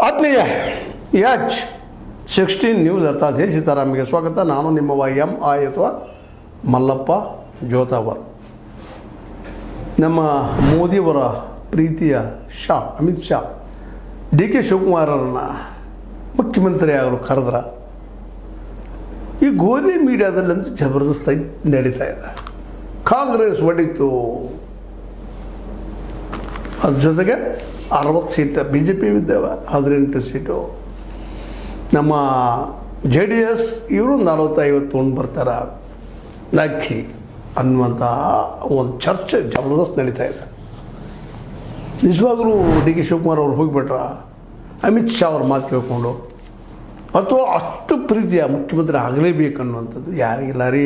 ಆತ್ಮೀಯ H16 news ಅರ್ಥಾತ್ ಹೇ ಸೀತಾರಾಮ್ಗೆ ಸ್ವಾಗತ. ನಾನು ನಿಮ್ಮ MI ಅಥವಾ ಮಲ್ಲಪ್ಪ ಜೋತಾವರ್. ನಮ್ಮ ಮೋದಿಯವರ ಪ್ರೀತಿಯ ಅಮಿತ್ ಶಾ DK ಶಿವಕುಮಾರರನ್ನು ಮುಖ್ಯಮಂತ್ರಿ ಅವರು ಕರೆದ್ರ ಈ ಗೋಧಿ ಮೀಡಿಯಾದಲ್ಲಂತೂ ಜಬರ್ದಸ್ತಾಗಿ ನಡೀತಾ ಇದೆ. ಕಾಂಗ್ರೆಸ್ ಹೊಡಿತು, ಅದ್ರ ಜೊತೆಗೆ 60 ಸೀಟು BJP ಇದ್ದೇವೆ, 18 ಸೀಟು ನಮ್ಮ JDS ಇವರು 40-50 ತೊಗೊಂಡು ಬರ್ತಾರೆ ಲಕ್ಕಿ ಅನ್ನುವಂಥ ಒಂದು ಚರ್ಚೆ ಜಬರ್ದಸ್ತ್ ನಡೀತಾ ಇದೆ. ನಿಜವಾಗಲೂ DK ಶಿವಕುಮಾರ್ ಅವ್ರು ಹೋಗಿಬಿಟ್ರ ಅಮಿತ್ ಶಾ ಅವ್ರ ಮಾತು ಕೇಳಿಕೊಂಡು, ಅಥವಾ ಅಷ್ಟು ಪ್ರೀತಿಯ ಮುಖ್ಯಮಂತ್ರಿ ಆಗಲೇಬೇಕು ಅನ್ನುವಂಥದ್ದು ಯಾರಿಗಿಲ್ಲ ರೀ.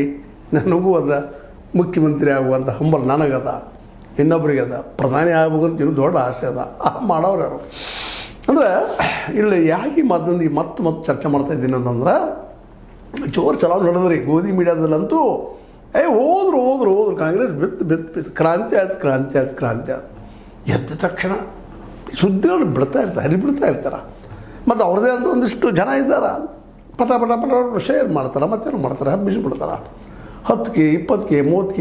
ನನಗೂ ಅದ ಮುಖ್ಯಮಂತ್ರಿ ಆಗುವಂಥ ಹಂಬಲ್ ನನಗದ, ಇನ್ನೊಬ್ಬರಿಗದ, ಪ್ರಧಾನಿ ಆಗ್ಬೇಕಂತ ಇನ್ನೂ ದೊಡ್ಡ ಆಸೆ ಅದ. ಹೋರು ಯಾರು ಅಂದರೆ ಇಲ್ಲಿ ಯಾಕೆ ಮತ್ತೆ ಚರ್ಚೆ ಮಾಡ್ತಾಯಿದ್ದೀನಿ ಅಂತಂದ್ರೆ, ಜೋರು ಚಲಾವ್ ನಡೆದ್ರಿ ಗೋಧಿ ಮೀಡಿಯಾದಲ್ಲಂತೂ. ಹೋದ್ರು ಕಾಂಗ್ರೆಸ್ ಬಿತ್ತು ಕ್ರಾಂತಿ ಆಯ್ತು. ಎದ್ದ ತಕ್ಷಣ ಸುದ್ದಿಗಳನ್ನು ಬಿಡ್ತಾ ಇರ್ತಾರೆ. ಮತ್ತು ಅವ್ರದ್ದೇ ಅಂತ ಒಂದಿಷ್ಟು ಜನ ಇದ್ದಾರೆ, ಪಟ ಶೇರ್ ಮಾಡ್ತಾರೆ, ಮತ್ತೇನು ಮಾಡ್ತಾರೆ, ಹಬ್ಬಿಸಿಬಿಡ್ತಾರೆ. 10K 20K 30K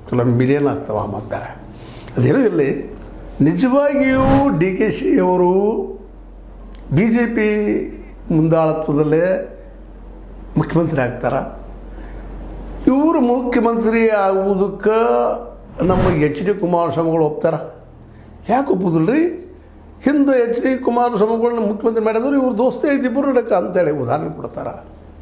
ಕೆಲವೊಂದು ಮಿಲಿಯನ್ ಆಗ್ತವೆ. ಮಾಡ್ತಾರೆ ಅದೇನೂ ಇಲ್ಲಿ ನಿಜವಾಗಿಯೂ DK ಅವರು BJP ಮುಂದಾಳತ್ವದಲ್ಲೇ ಮುಖ್ಯಮಂತ್ರಿ ಆಗ್ತಾರೆ. ಇವರು ಮುಖ್ಯಮಂತ್ರಿ ಆಗುವುದಕ್ಕೆ ನಮ್ಮ HD ಕುಮಾರಸ್ವಾಮಿಗಳು ಒಪ್ತಾರೆ. ಯಾಕೆ ಒಪ್ಪುದಿಲ್ಲ ರೀ? ಹಿಂದೆ HD ಕುಮಾರಸ್ವಾಮಿಗಳನ್ನ ಮುಖ್ಯಮಂತ್ರಿ ಮಾಡಿದ್ರು ಇವ್ರು ದೋಸ್ತೆ ಇದ್ದಿಬ್ಬರು ನಡಕ್ಕೆ ಅಂತೇಳಿ ಉದಾಹರಣೆ ಕೊಡ್ತಾರೆ.